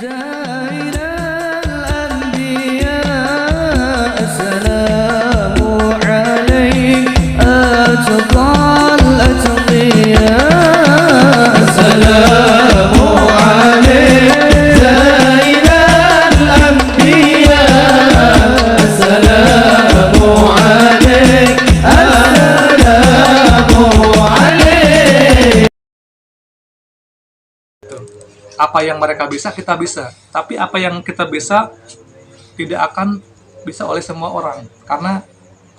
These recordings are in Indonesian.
زين الأنبياء السلام عليك أتقى الأتقياء السلام عليك زين الأنبياء السلام عليك السلام عليك. Apa yang mereka bisa, kita bisa. Tapi apa yang kita bisa tidak akan bisa oleh semua orang. Karena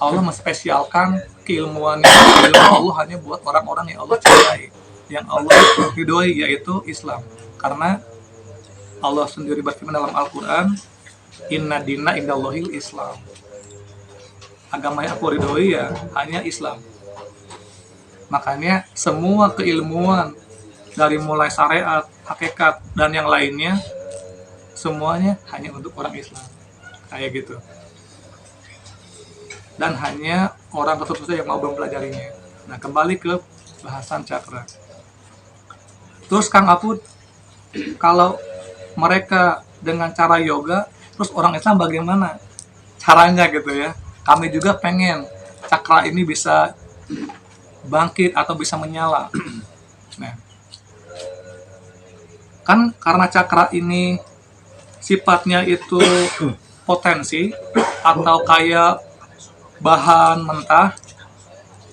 Allah menspesialkan keilmuannya, ilmu Allah hanya buat orang-orang yang Allah cintai, yang Allah ridhoi, yaitu Islam. Karena Allah sendiri berfirman dalam Al-Quran, Inna dina indallahil Islam. Agama yang aku ridhoi ya hanya Islam. Makanya semua keilmuan dari mulai syariat, hakikat, dan yang lainnya semuanya hanya untuk orang Islam, kayak gitu. Dan hanya orang tertentu saja yang mau mempelajarinya. Nah, kembali ke bahasan cakra. Terus Kang Apud, kalau mereka dengan cara yoga, terus orang Islam bagaimana caranya gitu ya? Kami juga pengen cakra ini bisa bangkit atau bisa menyala. Nah, kan karena cakra ini sifatnya itu potensi atau kayak bahan mentah,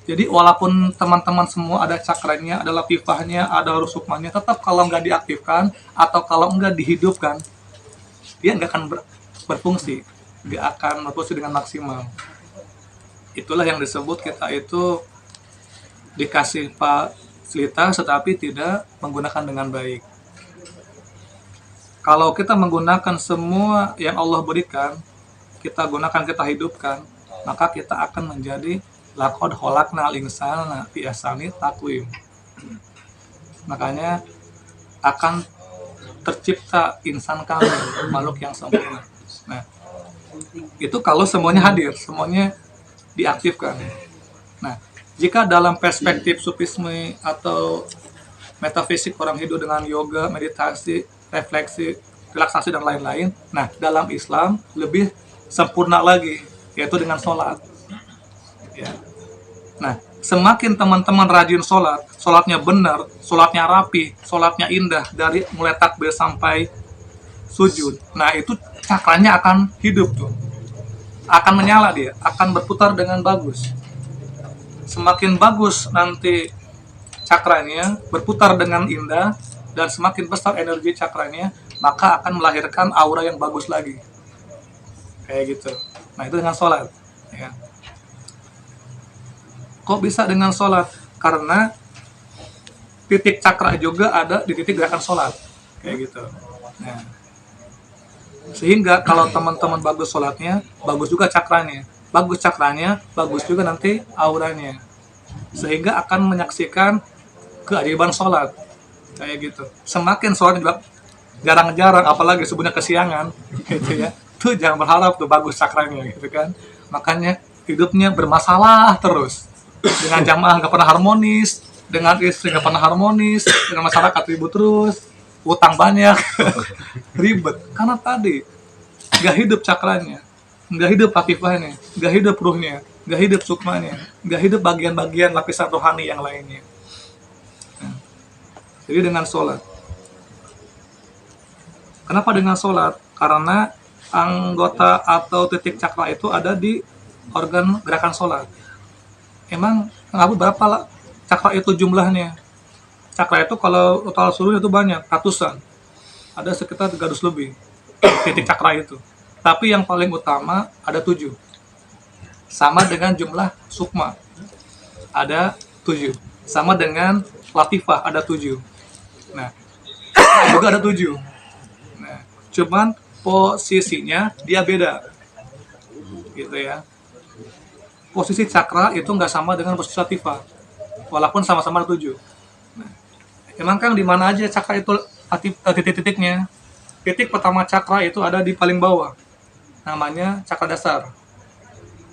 jadi walaupun teman-teman semua ada cakranya, ada latifahnya, ada rusukmannya, tetap kalau nggak diaktifkan atau kalau nggak dihidupkan, dia nggak akan berfungsi, nggak akan berfungsi dengan maksimal. Itulah yang disebut kita itu dikasih fasilitas tetapi tidak menggunakan dengan baik. Kalau kita menggunakan semua yang Allah berikan, kita gunakan, kita hidupkan, maka kita akan menjadi laqad khalaqnal insana fi ahsani taqwim. Makanya akan tercipta insan kamil, makhluk yang sempurna. Nah, itu kalau semuanya hadir, semuanya diaktifkan. Nah, jika dalam perspektif sufisme atau metafisik orang Hindu dengan yoga, meditasi, refleksi, relaksasi, dan lain-lain. Nah, dalam Islam lebih sempurna lagi, yaitu dengan sholat. Ya. Nah, semakin teman-teman rajin sholat, sholatnya benar, sholatnya rapi, sholatnya indah, dari mulai takbir sampai sujud. Nah, itu cakranya akan hidup tuh. Akan menyala dia, akan berputar dengan bagus. Semakin bagus nanti cakranya, berputar dengan indah, dan semakin besar energi cakranya, maka akan melahirkan aura yang bagus lagi. Kayak gitu. Nah, itu dengan sholat. Ya. Kok bisa dengan sholat? Karena titik cakra juga ada di titik gerakan sholat. Kayak gitu. Nah, sehingga kalau teman-teman bagus sholatnya, bagus juga cakranya. Bagus cakranya, bagus juga nanti auranya. Sehingga akan menyaksikan keajaiban sholat. Kayak gitu. Semakin sholat juga jarang-jarang, apalagi sebenarnya kesiangan, gitu ya. Tuh jangan berharap tuh bagus cakranya, gitu kan. Makanya hidupnya bermasalah terus. Dengan jamaah nggak pernah harmonis, dengan istri nggak pernah harmonis, dengan masyarakat ribut terus, utang banyak, ribet. Karena tadi nggak hidup cakranya, nggak hidup latifahnya, nggak hidup ruhnya, nggak hidup sukmanya, nggak hidup bagian-bagian lapisan rohani yang lainnya. Jadi dengan sholat. Kenapa dengan sholat? Karena anggota atau titik cakra itu ada di organ gerakan sholat. Emang berapa cakra itu jumlahnya? Cakra itu kalau total seluruh itu banyak, ratusan. Ada sekitar 300 lebih titik cakra itu. Tapi yang paling utama ada 7. Sama dengan jumlah sukma. Ada 7. Sama dengan latifah ada 7. Nah, juga ada 7. Nah, cuman posisinya dia beda, gitu ya. Posisi cakra itu nggak sama dengan posisi latifah, walaupun sama-sama ada 7. Nah, emang Kang di mana aja cakra itu titik-titiknya? Titik pertama cakra itu ada di paling bawah, namanya cakra dasar.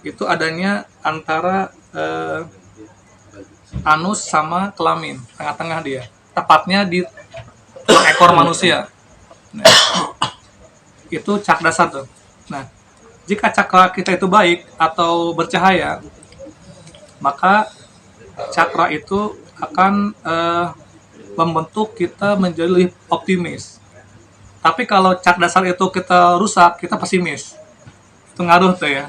Itu adanya antara anus sama kelamin, tengah-tengah dia. Tepatnya di ekor manusia. Nah, itu cakra dasar tuh. Nah, jika cakra kita itu baik atau bercahaya, maka cakra itu akan membentuk kita menjadi lebih optimis. Tapi kalau cakra dasar itu kita rusak, kita pesimis. Itu ngaruh tuh ya.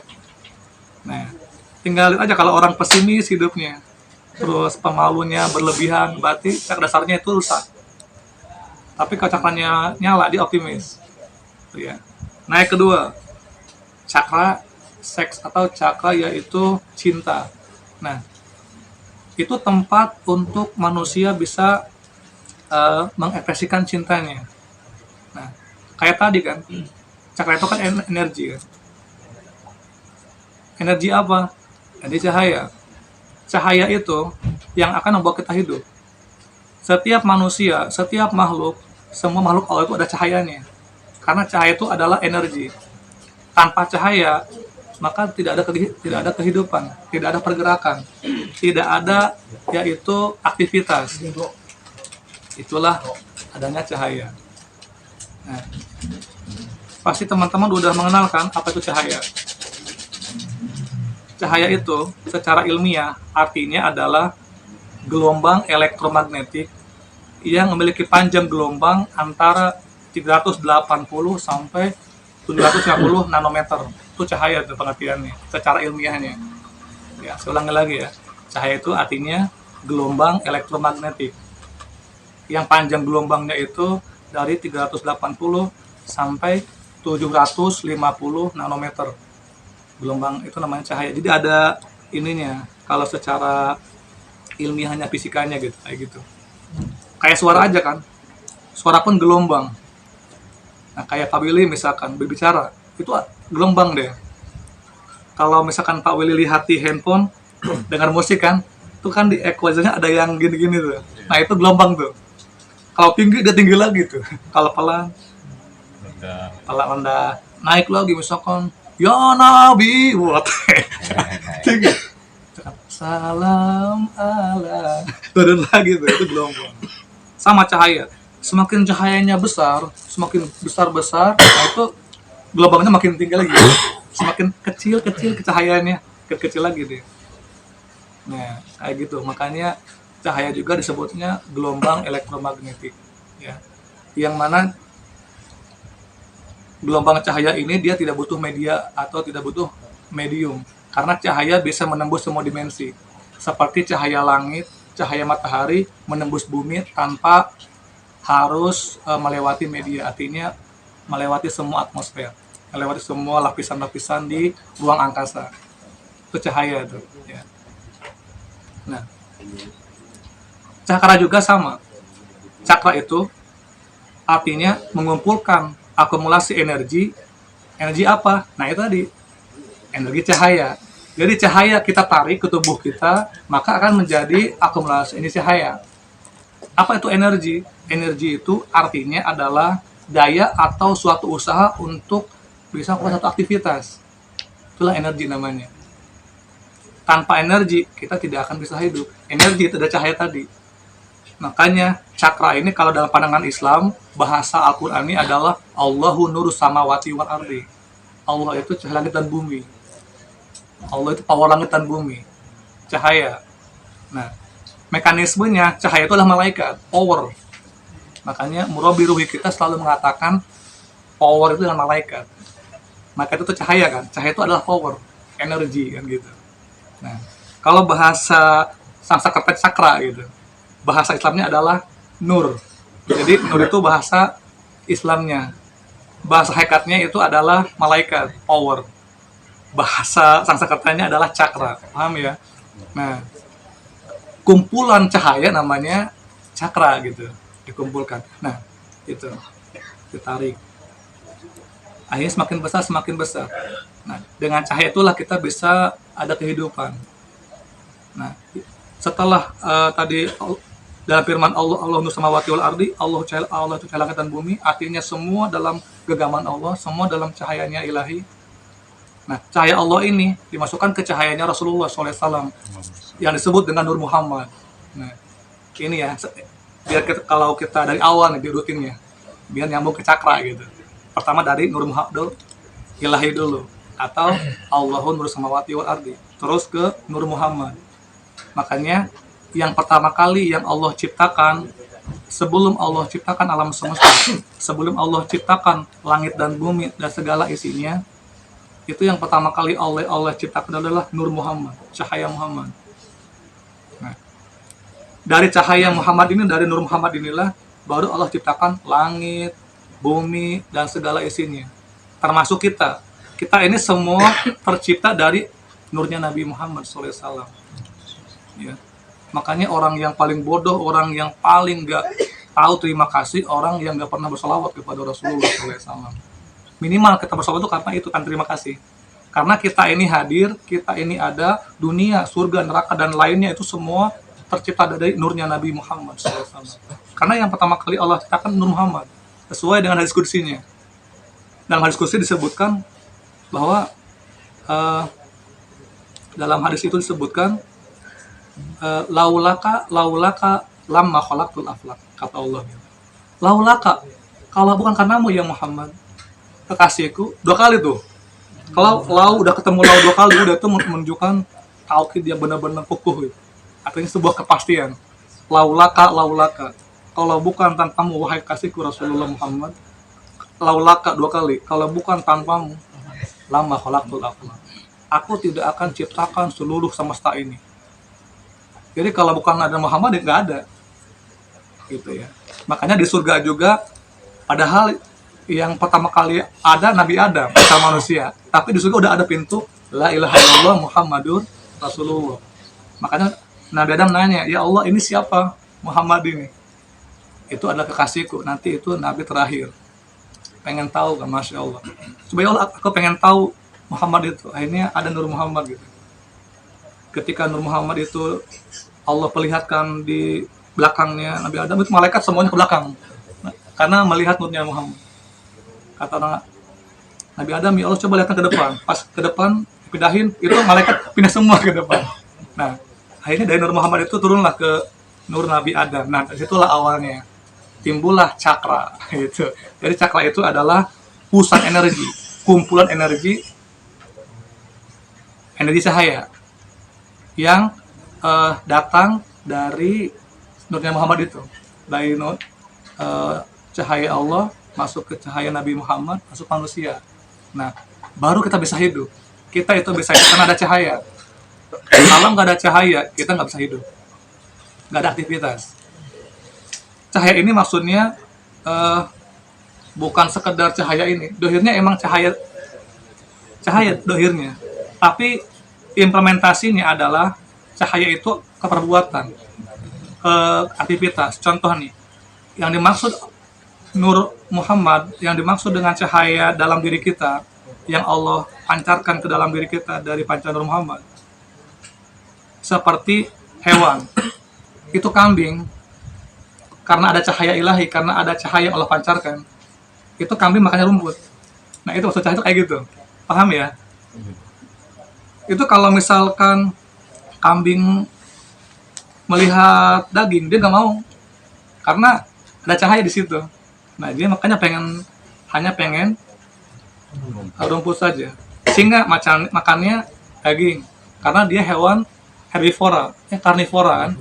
Nah, tinggal lihat aja kalau orang pesimis hidupnya, terus pemalunya berlebihan, berarti cakra dasarnya itu rusak. Tapi kalau cakranya nyala, dia optimis. Tuh ya. Nah, yang kedua, cakra seks atau cakra yaitu cinta. Nah, itu tempat untuk manusia bisa mengekspresikan cintanya. Nah, kayak tadi kan, cakra itu kan energi kan. Energi apa? Energi cahaya. Cahaya itu yang akan membuat kita hidup. Setiap manusia, setiap makhluk, semua makhluk Allah itu ada cahayanya. Karena cahaya itu adalah energi. Tanpa cahaya, maka tidak ada kehidupan, tidak ada pergerakan, tidak ada yaitu aktivitas. Itulah adanya cahaya. Nah, pasti teman-teman udah mengenalkan apa itu cahaya. Cahaya itu secara ilmiah artinya adalah gelombang elektromagnetik yang memiliki panjang gelombang antara 380 sampai 750 nanometer. Itu cahaya itu pengertiannya, secara ilmiahnya. Ya, saya ulangi lagi ya. Cahaya itu artinya gelombang elektromagnetik. Yang panjang gelombangnya itu dari 380 sampai 750 nanometer. Gelombang itu namanya cahaya. Jadi ada ininya, kalau secara ilmiahnya, fisikanya gitu, kayak gitu. Kayak suara aja kan. Suara pun gelombang. Nah, kayak Pak Willy misalkan berbicara, itu gelombang deh. Kalau misalkan Pak Willy lihat di handphone, dengar musik kan, itu kan di equalizernya ada yang gini-gini tuh. Nah, itu gelombang tuh. Kalau tinggi, dia tinggi lagi tuh. Kalau pelan, rendah. Naik lagi misalkan, ya Nabi, buat tinggi. Salam Allah. Turun lagi tuh, itu gelombang. Sama cahaya. Semakin cahayanya besar, semakin besar, nah itu gelombangnya makin tinggi lagi. Semakin kecil cahayaannya, kecil lagi deh. Nah, kayak gitu. Makanya cahaya juga disebutnya gelombang elektromagnetik, ya. Yang mana gelombang cahaya ini dia tidak butuh media atau tidak butuh medium, karena cahaya bisa menembus semua dimensi. Seperti cahaya langit, cahaya matahari menembus bumi tanpa harus melewati media, artinya melewati semua atmosfer, melewati semua lapisan-lapisan di ruang angkasa. Itu cahaya itu. Ya. Nah, cakra juga sama. Cakra itu artinya mengumpulkan akumulasi energi. Energi apa? Nah, itu tadi energi cahaya. Jadi cahaya kita tarik ke tubuh kita, maka akan menjadi akumulasi ini cahaya. Apa itu energi? Energi itu artinya adalah daya atau suatu usaha untuk bisa melakukan satu aktivitas. Itulah energi namanya. Tanpa energi, kita tidak akan bisa hidup. Energi itu ada cahaya tadi. Makanya cakra ini kalau dalam pandangan Islam, bahasa Al-Quran ini adalah Allahu nurus samawati wal ardi. Allah itu cahaya langit dan bumi. Allah itu power langit dan bumi. Cahaya. Nah, mekanismenya cahaya itu adalah malaikat, power. Makanya murabi ruhi kita selalu mengatakan power itu dengan malaikat. Maka itu cahaya kan, cahaya itu adalah power, energi kan gitu. Nah, kalau bahasa Sanskerta cakra gitu, bahasa Islamnya adalah nur. Jadi nur itu bahasa Islamnya. Bahasa hakikatnya itu adalah malaikat, power. Bahasa Sanskertanya adalah cakra, paham ya? Nah, kumpulan cahaya namanya cakra gitu, dikumpulkan. Nah, itu ditarik. Akhirnya semakin besar. Nah, dengan cahaya itulah kita bisa ada kehidupan. Nah, setelah tadi dalam firman Allah, Allah nur samawati wal ardi, Allah itu cahaya langit dan bumi, artinya semua dalam genggaman Allah, semua dalam cahayanya ilahi. Nah, cahaya Allah ini dimasukkan ke cahayanya Rasulullah SAW yang disebut dengan Nur Muhammad. Nah, ini ya, biar kalau kita dari awal nih di rutinnya. biar nyambung ke cakra gitu. Pertama dari Nur Muhammad Ilahi dulu, atau Allahun Nur Samawati wal Ardi, terus ke Nur Muhammad. Makanya yang pertama kali yang Allah ciptakan, sebelum Allah ciptakan alam semesta, sebelum Allah ciptakan langit dan bumi dan segala isinya, itu yang pertama kali Allah ciptakan adalah Nur Muhammad, cahaya Muhammad. Nah, dari cahaya Muhammad ini, dari Nur Muhammad inilah baru Allah ciptakan langit, bumi, dan segala isinya. Termasuk kita. Kita ini semua tercipta dari nurnya Nabi Muhammad SAW. Ya. Makanya orang yang paling bodoh, orang yang paling gak tahu terima kasih, orang yang gak pernah bersolawat kepada Rasulullah SAW. Minimal kita bersolawat itu karena itu kan terima kasih. Karena kita ini hadir, kita ini ada, dunia, surga, neraka, dan lainnya itu semua tercipta dari nurnya Nabi Muhammad SAW. Karena yang pertama kali Allah ciptakan Nur Muhammad, sesuai dengan hadis kudusinya. Dalam hadis kudusi disebutkan bahwa dalam hadis itu disebutkan laulaka lamma khalaqtul aflaq, kata Allah. Laulaka, kalau bukan karenamu ya Muhammad, kekasihku, 2 kali tuh. Kalau lau udah ketemu lau 2 kali, udah itu menunjukkan tauhid dia benar-benar kukuh gitu. Artinya sebuah kepastian. Laulaka, kalau bukan tanpamu wahai kasihku Rasulullah Muhammad, laulaka 2 kali, kalau bukan tanpamu lama khalaqtul aflaq, aku tidak akan ciptakan seluruh semesta ini. Jadi kalau bukan ada Muhammad, ya nggak ada gitu ya. Makanya di surga juga, padahal yang pertama kali ada Nabi Adam, sama manusia, tapi di surga udah ada pintu la ilaha illallah Muhammadur Rasulullah. Makanya Nabi Adam nanya, ya Allah ini siapa Muhammad ini? Itu adalah kekasihku, nanti itu Nabi terakhir. Pengen tahu kan, Masya Allah. Coba ya Allah, aku pengen tahu Muhammad itu. Akhirnya ada Nur Muhammad gitu. Ketika Nur Muhammad itu Allah perlihatkan di belakangnya Nabi Adam, itu malaikat semuanya ke belakang. Karena melihat nurnya Muhammad. Kata orang, Nabi Adam, ya Allah coba lihatkan ke depan. Pas ke depan, pindahin, itu malaikat pindah semua ke depan. Nah, akhirnya dari Nur Muhammad itu turunlah ke Nur Nabi Adam. Nah, disitulah awalnya. Timbullah cakra gitu. Jadi cakra itu adalah pusat energi, kumpulan energi cahaya yang datang dari nurnya Muhammad itu. Dari nur cahaya Allah masuk ke cahaya Nabi Muhammad, masuk manusia. Nah, baru kita bisa hidup. Kita itu bisa hidup karena ada cahaya. Kalau nggak ada cahaya, kita nggak bisa hidup. Nggak ada aktivitas. Cahaya ini maksudnya bukan sekedar cahaya ini. Dohirnya emang cahaya dohirnya. Tapi implementasinya adalah cahaya itu ke perbuatan, ke aktivitas. Contoh nih, yang dimaksud Nur Muhammad, yang dimaksud dengan cahaya dalam diri kita, yang Allah pancarkan ke dalam diri kita dari pancaran Nur Muhammad. Seperti hewan. Itu kambing. Karena ada cahaya ilahi, karena ada cahaya yang Allah pancarkan, itu kambing makannya rumput. Nah itu maksud cahaya itu kayak gitu, paham ya? Itu kalau misalkan kambing melihat daging, dia nggak mau, karena ada cahaya di situ. Nah dia makanya hanya pengen rumput saja, sehingga makannya daging, karena dia hewan herbivora, karnivora kan.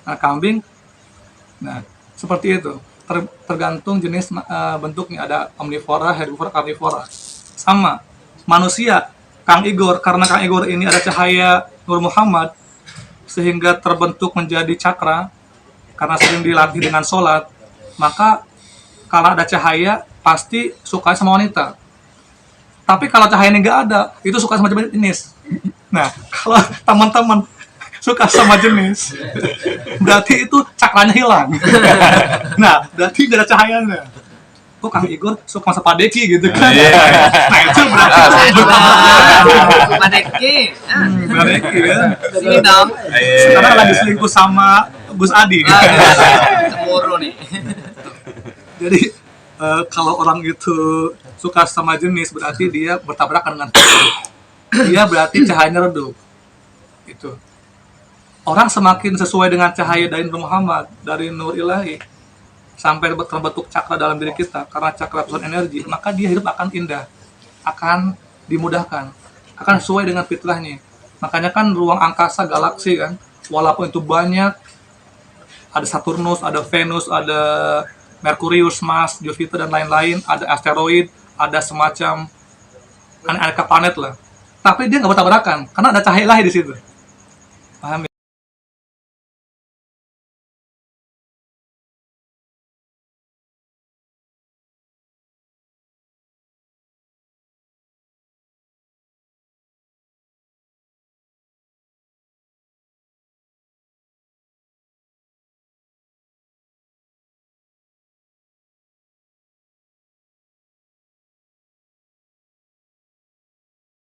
Nah kambing, nah seperti itu, tergantung jenis bentuknya, ada omnivora, herbivora, karnivora. Sama manusia, Kang Igor, karena Kang Igor ini ada cahaya Nur Muhammad sehingga terbentuk menjadi cakra karena sering dilatih dengan sholat, maka kalau ada cahaya pasti suka sama wanita. Tapi kalau cahaya ini nggak ada, itu suka sama jenis. Nah kalau teman-teman suka sama jenis, berarti itu cakranya hilang. Nah, berarti gak ada cahayanya. Kok Kang Igor suka sama Pak Deki gitu kan? Nah, itu berarti Pak Deki. Pak Deki kan? Sini dong. Sekarang lagi selingkuh sama Gus Adi. Cemburu nih. Jadi, kalau orang itu suka sama jenis, berarti dia bertabrakan dengan Tuhan. Dia berarti cahayanya redup. Itu. Orang semakin sesuai dengan cahaya dari Nur Muhammad, dari Nur Ilahi, sampai terbentuk cakra dalam diri kita, karena cakra pusat energi, maka dia hidup akan indah, akan dimudahkan, akan sesuai dengan fitrahnya. Makanya kan ruang angkasa galaksi kan, walaupun itu banyak, ada Saturnus, ada Venus, ada Merkurius, Mars, Jupiter dan lain-lain, ada asteroid, ada semacam aneka planet lah. Tapi dia nggak bertabrakan karena ada cahaya ilahi di situ. Paham ya?